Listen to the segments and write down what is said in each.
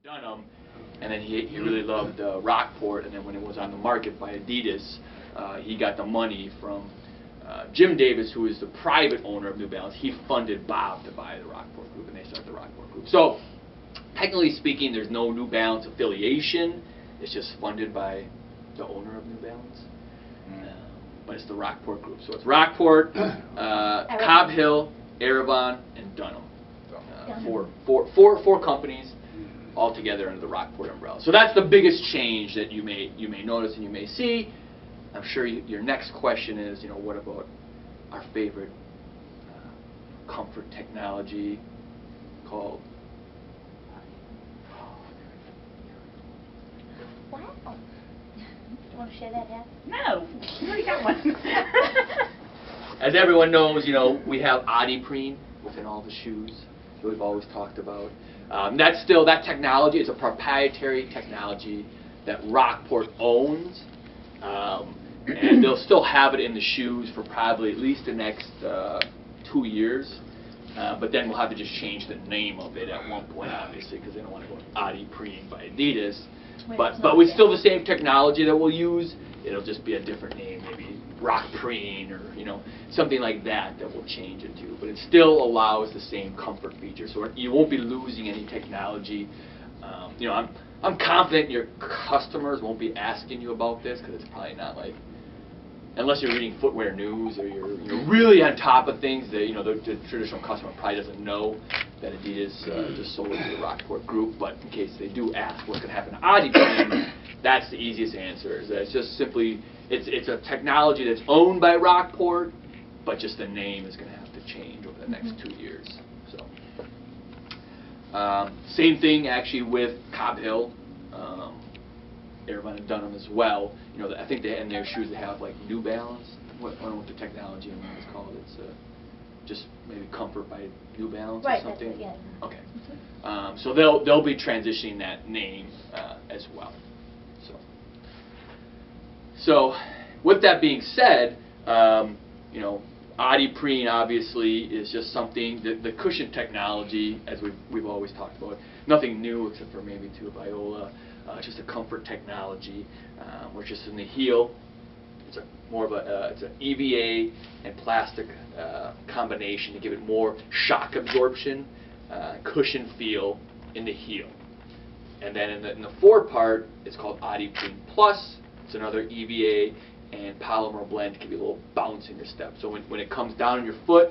Dunham, and then he really loved Rockport, and then when it was on the market by Adidas, he got the money from Jim Davis, who is the private owner of New Balance. He funded Bob to buy the Rockport Group, and they started the Rockport Group. So, technically speaking, there's no New Balance affiliation. It's just funded by the owner of New Balance. But it's the Rockport Group. So it's Rockport, Cobb Hill, Erevan, and Dunham. Four companies all together under the Rockport umbrella. So that's the biggest change that you may notice and you may see. I'm sure your next question is, what about our favorite comfort technology called? Wow. Do you want to share that yet? No, you already got one. As everyone knows, we have Adiprene within all the shoes that we've always talked about. That's still, that technology is a proprietary technology that Rockport owns. And they'll still have it in the shoes for probably at least the next 2 years. But then we'll have to just change the name of it at one point, obviously, because they don't want to go with Adiprene by Adidas. But it's still the same technology that we'll use. It'll just be a different name, maybe Rockprene or something like that we'll change it to. But it still allows the same comfort features, so you won't be losing any technology. I'm confident your customers won't be asking you about this, because it's probably not like, unless you're reading footwear news or you're really on top of things that the traditional customer probably doesn't know that Adidas just sold it to the Rockport Group. But in case they do ask what's going to happen to Adidas, that's the easiest answer. Is that it's just simply it's a technology that's owned by Rockport, but just the name is going to have to change over the next 2 years. So same thing actually with Cobb Hill. Erevan and Dunham as well. I think in their shoes they have like New Balance. I don't know what the technology in that is called. It's just maybe Comfort by New Balance or something. Right. Yeah. Okay. So they'll be transitioning that name as well. So with that being said, Adiprene obviously is just something that the cushion technology, as we've always talked about, nothing new except for maybe to Viola. Just a comfort technology, which just in the heel. It's it's an EVA and plastic combination to give it more shock absorption, cushion feel in the heel. And then in the forepart, it's called Adiprene Plus. It's another EVA and polymer blend to give you a little bounce in your step. So when it comes down on your foot,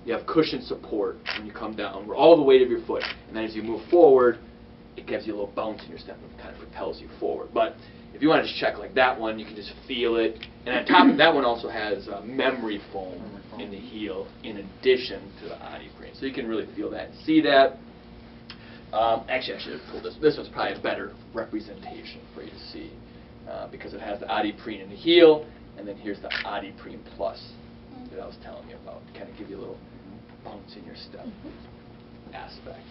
you have cushion support when you come down, where all the weight of your foot. And then as you move forward, it gives you a little bounce in your step and kind of propels you forward. But if you want to just check like that one, you can just feel it. And on top of that one also has memory foam in the heel in addition to the Adiprene. So you can really feel that and see that. Actually, I should have pulled this. This one's probably a better representation for you to see because it has the Adiprene in the heel, and then here's the Adiprene Plus that I was telling you about to kind of give you a little bounce in your step aspect.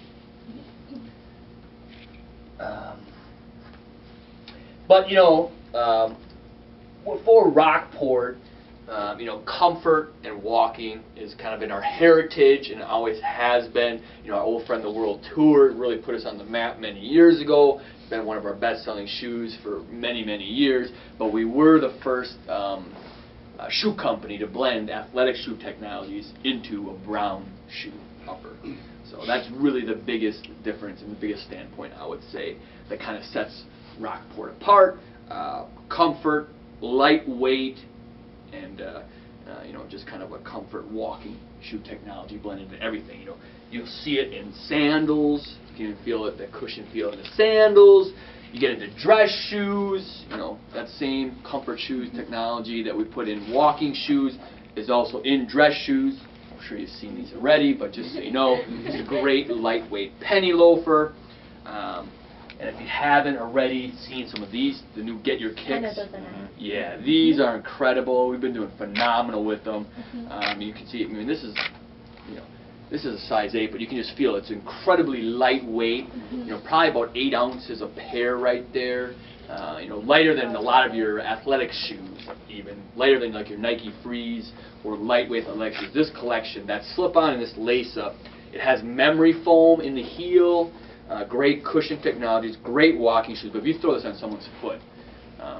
But for Rockport, comfort and walking is kind of in our heritage, and it always has been. Our old friend the World Tour really put us on the map many years ago. It's been one of our best-selling shoes for many, many years. But we were the first shoe company to blend athletic shoe technologies into a brown shoe upper. So that's really the biggest difference and the biggest standpoint, I would say, that kind of sets Rockport apart. Comfort, lightweight, and just kind of a comfort walking shoe technology blended into everything. You'll see it in sandals. You can feel it, the cushion feel in the sandals. You get into dress shoes. That same comfort shoes technology that we put in walking shoes is also in dress shoes. I'm sure you've seen these already, but just so you know, it's a great lightweight penny loafer. And if you haven't already seen some of these, the new Get Your Kicks. Yeah, these are incredible. We've been doing phenomenal with them. You can see, this is a size 8, but you can just feel it's incredibly lightweight. Probably about 8 ounces a pair right there. Lighter than a lot of your athletic shoes, even lighter than like your Nike Freeze or lightweight athletic shoes. This collection, that slip-on and this lace-up, it has memory foam in the heel. Great cushion technologies, great walking shoes. But if you throw this on someone's foot,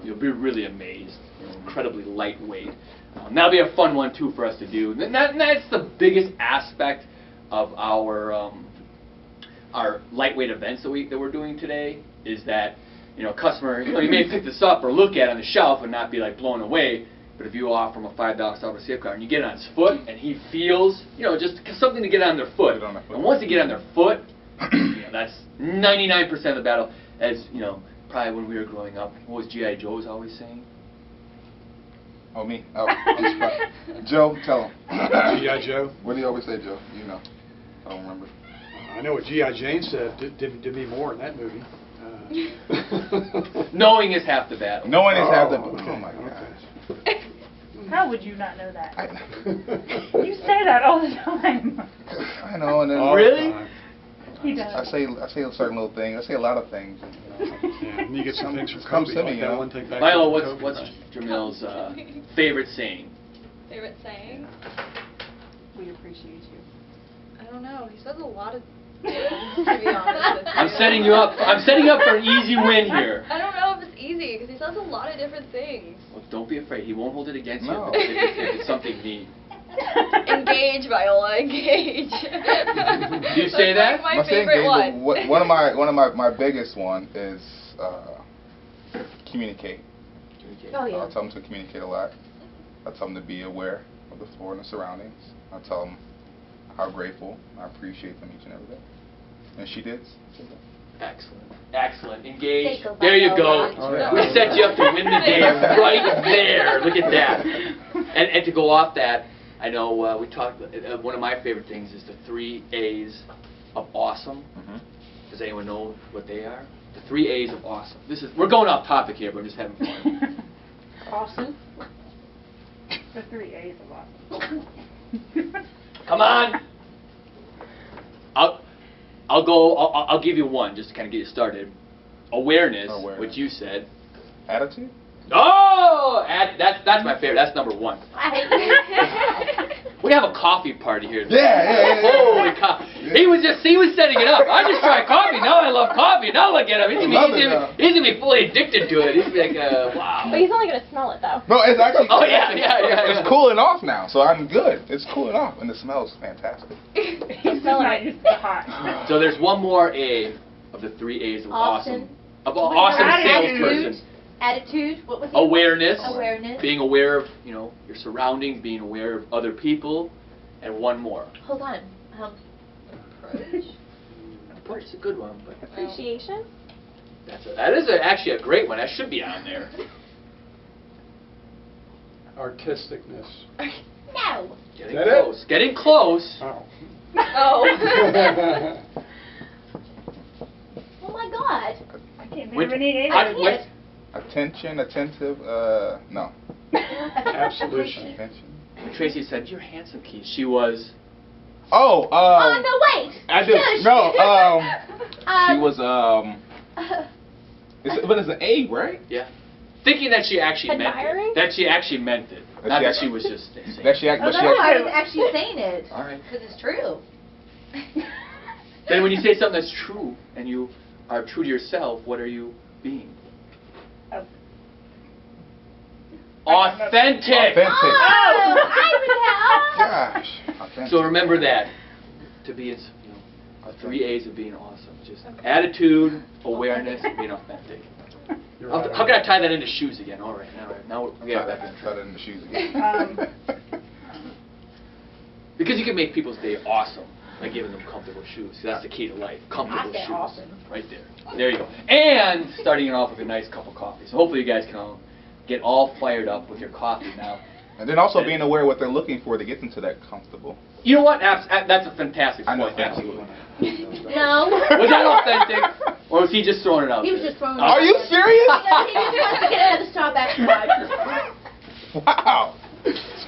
you'll be really amazed. Incredibly lightweight. That'll be a fun one too for us to do. And that's the biggest aspect of our lightweight events that we're doing today. Is that customer, you may pick this up or look at it on the shelf and not be like blown away. But if you offer him a $5 silver safeguard and you get it on his foot and he feels, just something to get on their foot. And once they get on their foot, that's 99% of the battle. As probably when we were growing up, what was G.I. Joe's always saying? Oh, me? Oh, I'm surprised. Joe, tell him. G.I. Joe? What do you always say, Joe? I don't remember. I know what G.I. Jane said. Did me more in that movie. Knowing is half the battle. Knowing is half the okay. Oh, my gosh. How would you not know that? I You say that all the time. know, and then Really? He does. I say a certain little thing. I say a lot of things. Yeah, and you get some things from Comes Kobe, to me, like that one take back. Milo, to Kobe. what's Jamil's favorite saying? Favorite saying? We appreciate you. I don't know. He says a lot of things, to be honest with you. I'm setting you up. I'm setting up for an easy win here. I don't know if it's easy, because he says a lot of different things. Well, don't be afraid. He won't hold it against No. you if it's something neat. Engage, Viola, engage. Do you say that? That's like my favorite one. One of my biggest one is communicate. Oh, I yeah. tell them to communicate a lot. I tell them to be aware of the floor and the surroundings. I tell them how grateful I appreciate them each and every day. And she did. Excellent. Excellent. Engage. Take a There you bite, go. Oh, yeah. We set you up to win the day right there. Look at that. And to go off that, I know we talked, one of my favorite things is the 3 A's of awesome. Does anyone know what they are? The 3 A's of awesome. We're going off topic here, but we're just having fun. Awesome. The 3 A's of awesome. Come on. I'll give you one just to kind of get you started. Awareness, which you said. Attitude? Oh, that's my favorite. That's number 1. I hate you. We have a coffee party here. Yeah. Holy cow! He was setting it up. I just tried coffee. Now I love coffee. Now look at him. He's gonna be fully addicted to it. He's like, wow. But he's only going to smell it, though. No, it's actually. Oh yeah. It's cooling off now, so I'm good. It's cooling off, and it smells fantastic. He's not used to hot. So there's one more A of the 3 A's of awesome. Of awesome salesperson. Attitude. What was it? Awareness. Awareness. Being aware of your surroundings, being aware of other people, and one more. Hold on. Approach. Approach is a good one, but Appreciation. that is actually a great one. That should be on there. Artisticness. No. Getting Is that close. Getting close. Oh. Oh. Oh my God. I can't Which- think of any I- A's. which- Attention, attentive. No. Absolution. Attention. When Tracy said, "You're handsome, Keith," she was. Oh. Oh no! Wait. I do. Shush. No. She was but it's an A, right? Yeah. Thinking that she actually Admiring? meant it. That she actually meant it. That Not she that actually- she was just saying. That she act, Oh but no! she I actually, was actually saying it. All right. Because it's true. Then when you say something that's true and you are true to yourself, what are you being? Oh. Authentic. Authentic. Oh, I would have. Gosh. Authentic. So remember that. To be, the 3 A's of being awesome. Just attitude, awareness, and being authentic. You're How right. can I tie that into shoes again? All right. Now we Try got back on that track. in the shoes again. Because you can make people's day awesome by giving them comfortable shoes. See, that's the key to life. Comfortable I said shoes. awesome. Right there. There you go. And starting it off with a nice cup of coffee. So hopefully you guys can all get all fired up with your coffee now. And then also being aware of what they're looking for to get into that comfortable. You know what? That's a fantastic I know. point. Absolutely. No. Was that authentic? Or was he just throwing it out He was there? just throwing it Are out you there. serious? He just wants to get another stop at Wow.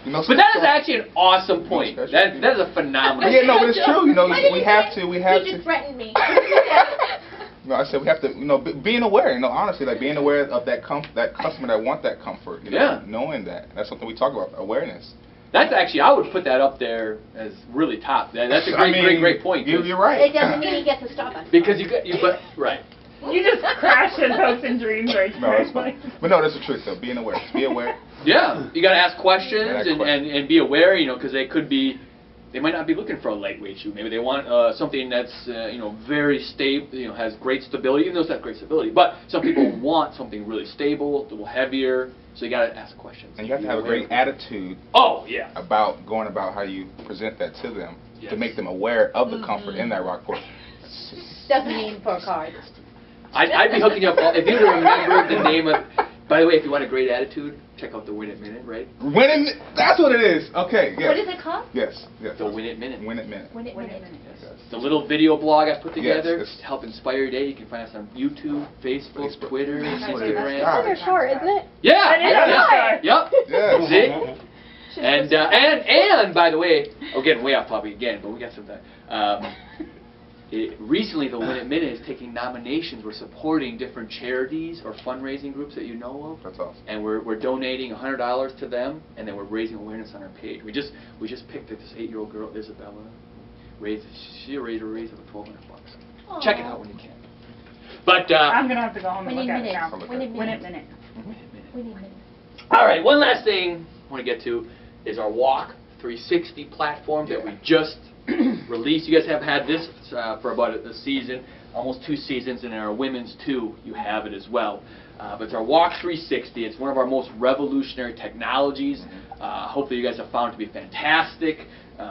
You know, But that is actually an awesome point. That is a phenomenal. Yeah, no, but it's true. You know, What did we you have say? to. You just threatened me. No, I said we have to. Being aware. Honestly, like being aware of that customer that want that comfort. Yeah. Knowing that. That's something we talk about. Awareness. That's actually, I would put that up there as really top. That's a great point. You're right. It doesn't mean he gets a Starbucks. Because right. You just crashed his hopes and dreams right No, there. that's fine. But no, that's the truth though. Being aware. Just be aware. Yeah, you got to ask questions Ask and, questions. and be aware, because they might not be looking for a lightweight shoe. Maybe they want something that's very stable, has great stability, even though it's not great stability. But some people want something really stable, a little heavier. So you got to ask questions. And you have to Be have a aware. great attitude. Oh yeah. About going about how you present that to them Yes. to make them aware of the comfort in that Rockport. Doesn't mean for cars. I'd be hooking you up if you remember the name of. By the way, if you want a great attitude, check out the Win It Minute, right? That's what it is. Okay. Yes. What is it called? Yes. The Win It Minute. Win it minute. When it Wait a minute. minute. Yes. The little video blog I put together Yes, to help inspire your day. You can find us on YouTube, Facebook, Twitter, That's what it is. Instagram. Ah. Those are short, isn't it? Yeah, That is yeah, short. yep. Yes. See? And by the way, we're getting way off topic again, but we got some time. Recently, the Win It Minute is taking nominations. We're supporting different charities or fundraising groups that you know of. That's awesome. And we're donating $100 to them, and then we're raising awareness on our page. We just picked this 8-year-old girl, Isabella. She raised up to $1,200. Check it out when you can. But I'm going to have to go home and When look it at it now. minute. When When it Win minute. it minute. When it minute. all right, one last thing I want to get to is our Walk 360 platform that we just released. You guys have had this for about a season, almost 2 seasons, and in our women's too, you have it as well. But it's our Walk 360. It's one of our most revolutionary technologies. Hopefully you guys have found it to be fantastic.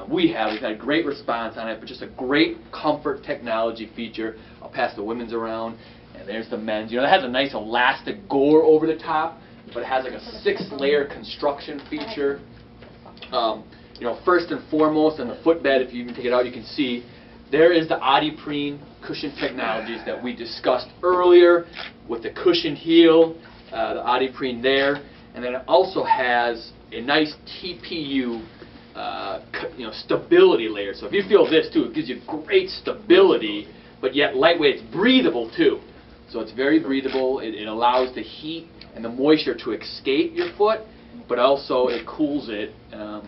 We've had a great response on it, but just a great comfort technology feature. I'll pass the women's around, and there's the men's. It has a nice elastic gore over the top, but it has like a 6-layer construction feature. First and foremost, on the footbed, if you even take it out, you can see there is the Adiprene cushion technologies that we discussed earlier with the cushioned heel, the Adiprene there, and then it also has a nice TPU stability layer. So if you feel this too, it gives you great stability, but yet lightweight. It's breathable too. So it's very breathable. It allows the heat and the moisture to escape your foot, but also it cools it.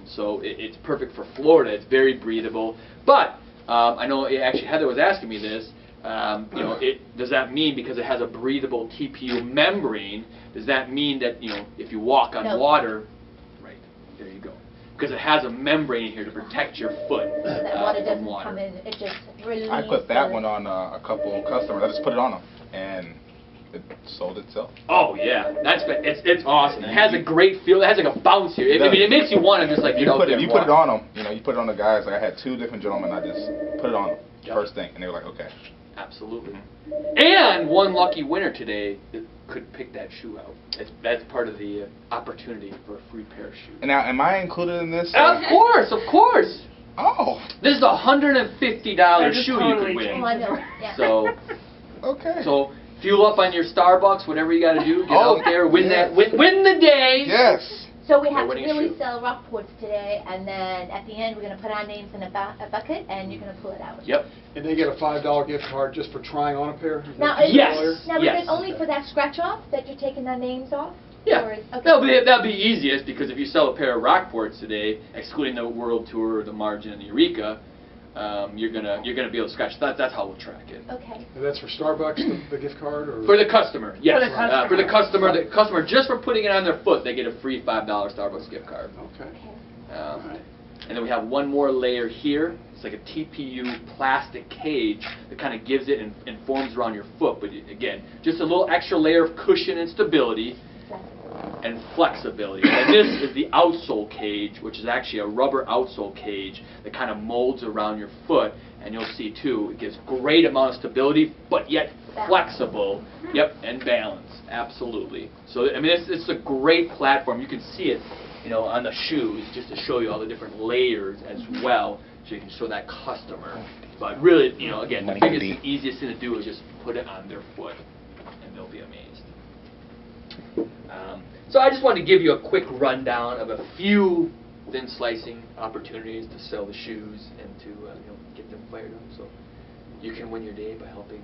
So it's perfect for Florida. It's very breathable. But I know actually Heather was asking me this. Does that mean because it has a breathable TPU membrane? Does that mean that if you walk on No. water, right there you go, because it has a membrane in here to protect your foot That water from doesn't water. come in. It just releases. I put that one on a couple of customers. I just put it on them, and it sold itself. Oh yeah, it's awesome. It has a great feel. It has like a bounce here. It makes you want to just like You get out put there it. and You put it walk. on them. You put it on the guys. Like I had 2 different gentlemen. I just put it on them Yep. first thing, and they were like, okay. Absolutely. And one lucky winner today that could pick that shoe out. That's part of the opportunity for a free pair of shoes. And now, am I included in this? Of course. Oh. This is a $150 That just shoe totally you could Oh, win. I know. Yeah. So Okay. fuel up on your Starbucks, whatever you got to do. Get Oh, out there, win yes. win the day. Yes. So we have to winning really shoe. sell Rockports today, and then at the end we're going to put our names in a bucket, and you're going to pull it out. Yep. And they get a $5 gift card just for trying on a pair? Is Now, that is Yes. it, now Yes. is it only for that scratch off that you're taking their names off? Yeah, Or is- okay. that'll be easiest because if you sell a pair of Rockports today, excluding the World Tour, the Margin, and the Eureka, you're gonna be able to scratch. That's how we'll track it. Okay. And that's for Starbucks, the gift card? Or For the customer, yes. For the customer. The customer just for putting it on their foot, they get a free $5 Starbucks gift card. Okay. Okay. Alright. And then we have one more layer here. It's like a TPU plastic cage that kind of gives it and forms around your foot. But again, just a little extra layer of cushion and stability and flexibility. And this is the outsole cage, which is actually a rubber outsole cage that kind of molds around your foot. And you'll see too, it gives great amount of stability, but yet flexible. Yep, and balance, absolutely. So I mean, it's a great platform. You can see it, on the shoes, just to show you all the different layers as well, so you can show that customer. But really, again, the biggest and easiest thing to do is just put it on their foot, and they'll be amazed. So I just wanted to give you a quick rundown of a few thin slicing opportunities to sell the shoes and to get them fired up. So you can win your day by helping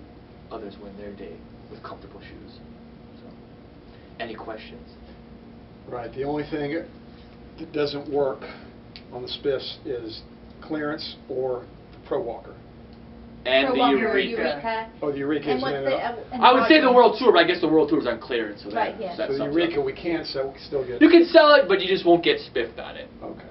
others win their day with comfortable shoes. So, any questions? Right. The only thing that doesn't work on the spiffs is clearance or Pro Walker. And Pro the Walker, Eureka. Oh, the Eureka And is what's in the, it. and I would say the Walker. World Tour, but I guess the World Tour's on clearance, so that, Right, yeah. that So the sums Eureka up. we can sell, we still get. You can sell it, but you just won't get spiffed on it. Okay.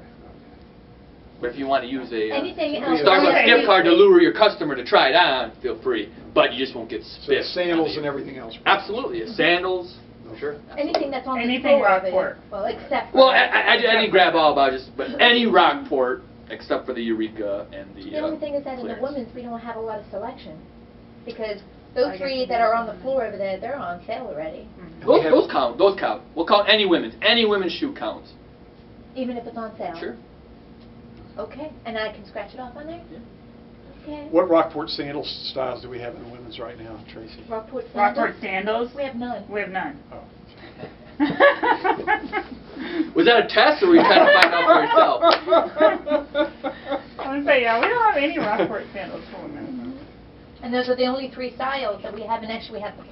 But if you want to use a Anything else. Starbucks Okay. gift card to lure your customer to try it on, feel free. But you just won't get So the spiffed. sandals on and it. everything else. Absolutely, sandals. Sure. Anything that's on Anything the floor of it. Rockport. Well, except for. Well, I didn't grab all about just, but any Rockport except for the Eureka and the. The only thing is that in the clearance. women's, we don't have a lot of selection. Because I those guess three we that do. are on the floor over there, they're on sale already. Those count. Those count. We'll count any women's. Any women's shoe counts. Even if it's on sale. Sure. Okay, and I can scratch it off on there? Yeah. Okay. What Rockport sandal styles do we have in the women's right now, Tracy? Rockport sandals? Rockport sandals? We have none. We have none. Oh. Was that a test, or were you trying to find out for yourself? I would say, yeah, we don't have any Rockport sandals for women. And those are the only three styles that we have, and actually we have the